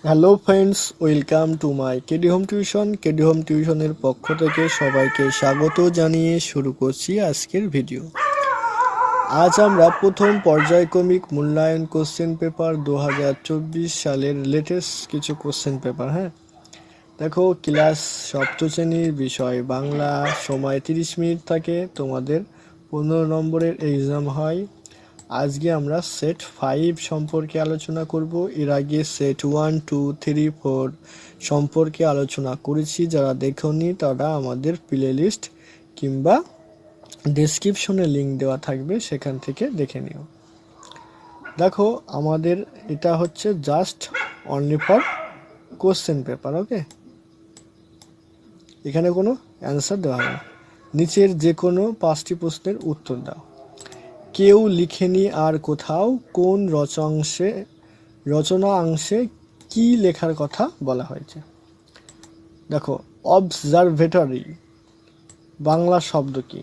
Hello friends, welcome to my KD home tuition. KD home টিউশনের পক্ষ থেকে সবাইকে স্বাগত জানিয়ে শুরু করছি আজকের ভিডিও। আজ আমরা প্রথম পর্যায়ক্রমিক মূল্যায়ন কোশ্চেন পেপার 2024 সালের লেটেস্ট কিছু কোশ্চেন পেপার। দেখো, ক্লাস সপ্তম শ্রেণীর বিষয় বাংলা, সময় 30 মিনিট থাকে, তোমাদের 15 নম্বরের এক্সাম হয়। আজকে আমরা সেট 5 সম্পর্কে আলোচনা করব। এর আগে সেট 1, 2, 3, 4 সম্পর্কে আলোচনা করেছি। যারা দেখোনি তারা আমাদের প্লে লিস্ট কিংবা ডেসক্রিপশনে লিঙ্ক দেওয়া থাকবে, সেখান থেকে দেখে নিও। দেখো, আমাদের এটা হচ্ছে just only for question paper, okay? এখানে কোনো অ্যান্সার দেওয়া হবে না। নিচের যে কোনো 5টি প্রশ্নের উত্তর দাও। কেউ লিখেনি আর কোথাও কোন রচনাংশে কি লেখার কথা বলা হয়েছে? দেখো, অবজারভেটরি বাংলা শব্দ কি?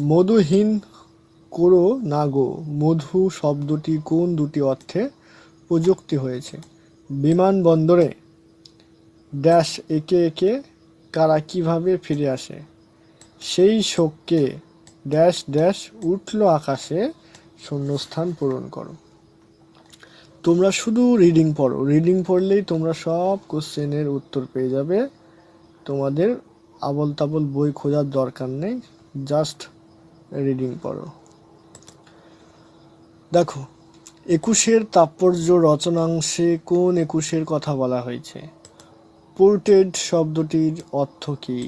মধুহীন করো না গো, মধু শব্দটি কোন দুটি অর্থে প্রযুক্ত হয়েছে? বিমানবন্দরে ড্যাশ একে একে কারা কিভাবে ফিরে আসে? সেই শোককে ড্যাশ ড্যাশ উঠল আকাশে, শূন্যস্থান পূরণ করো। তোমরা শুধু রিডিং পড়ো, রিডিং পড়লেই তোমরা সব কোশ্চেনের উত্তর পেয়ে যাবে। তোমাদের আবল তাবল বই খোঁজার দরকার নেই, জাস্ট রিডিং পড়ো। দেখো, 21-এর তাৎপর্য রচনাংশে কোন 21-এর কথা বলা হয়েছে? পোর্টেড শব্দটির অর্থ কি?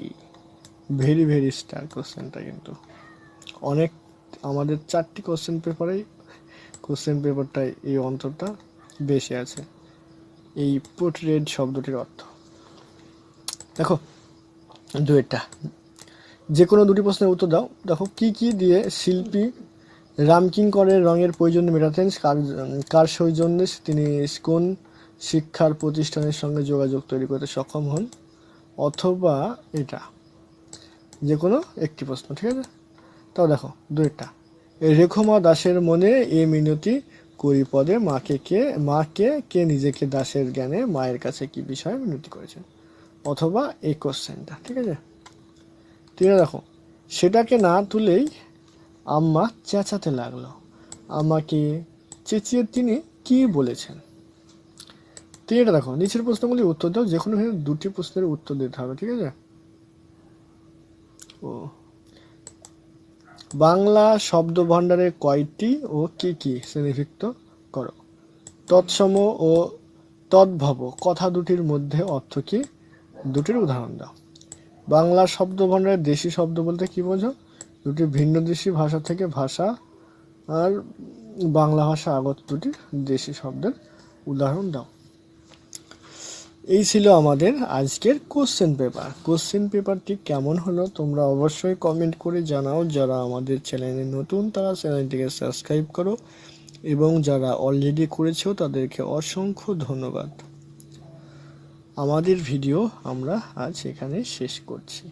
ভেরি ভেরি স্টার কোশ্চেনটা, কিন্তু অনেক আমাদের 4টি কোশ্চেন পেপারটায় এই অন্তরটা বেশি আছে, এই পোর্ট্রেট শব্দটির অর্থ। দেখো, দুইটা যে কোনো দুটি প্রশ্নের উত্তর দাও। দেখো, কি কি দিয়ে শিল্পী রামকিঙ্করের রঙের প্রয়োজন মেটাতেন? কার সৌজন্যে তিনি কোন শিক্ষার প্রতিষ্ঠানের সঙ্গে যোগাযোগ তৈরি করতে সক্ষম হন? অথবা এটা যে কোনো একটি প্রশ্ন, ঠিক আছে? তাও দেখো, দুইটা। রেখমা দাসের মনে এ মিনতি করি পদে মাকে কে নিজেকে দাসের জ্ঞানে মায়ের কাছে কি বিষয়ে মিনতি করেছেন? অথবা এই কোশ্চেনটা, ঠিক আছে? তিনে দেখো, সেটাকে না তুলেই আম্মা চেঁচাতে লাগলো, আমাকে চেঁচিয়ে তিনি কি বলেছেন? তিনটা দেখো, নিচের প্রশ্নগুলি উত্তর দাও। যে কোনো দুটি প্রশ্নের উত্তর দিতে হবে, ঠিক আছে? ও বাংলা শব্দ ভাণ্ডারে কয়টি ও কি কি শ্রেণীভুক্ত করো? তৎসম ও তদ্ভব কথা দুটির মধ্যে অর্থ কি? দুটির উদাহরণ দাও। বাংলা শব্দ ভাণ্ডারে দেশি শব্দ বলতে কি বোঝো? দুটি ভিন্ন দেশি ভাষা থেকে ভাষা আর বাংলা ভাষা আগত দুটি দেশি শব্দের উদাহরণ দাও। এই ছিল আমাদের আজকের কোশ্চেন পেপার। কোশ্চেন পেপারটি কেমন হলো তোমরা অবশ্যই কমেন্ট করে জানাও। যারা আমাদের চ্যানেলে নতুন তারা চ্যানেলটিকে সাবস্ক্রাইব করো, এবং যারা অলরেডি করেছো তাদেরকে অসংখ্য ধন্যবাদ। আমাদের ভিডিও আমরা আজ এখানে শেষ করছি।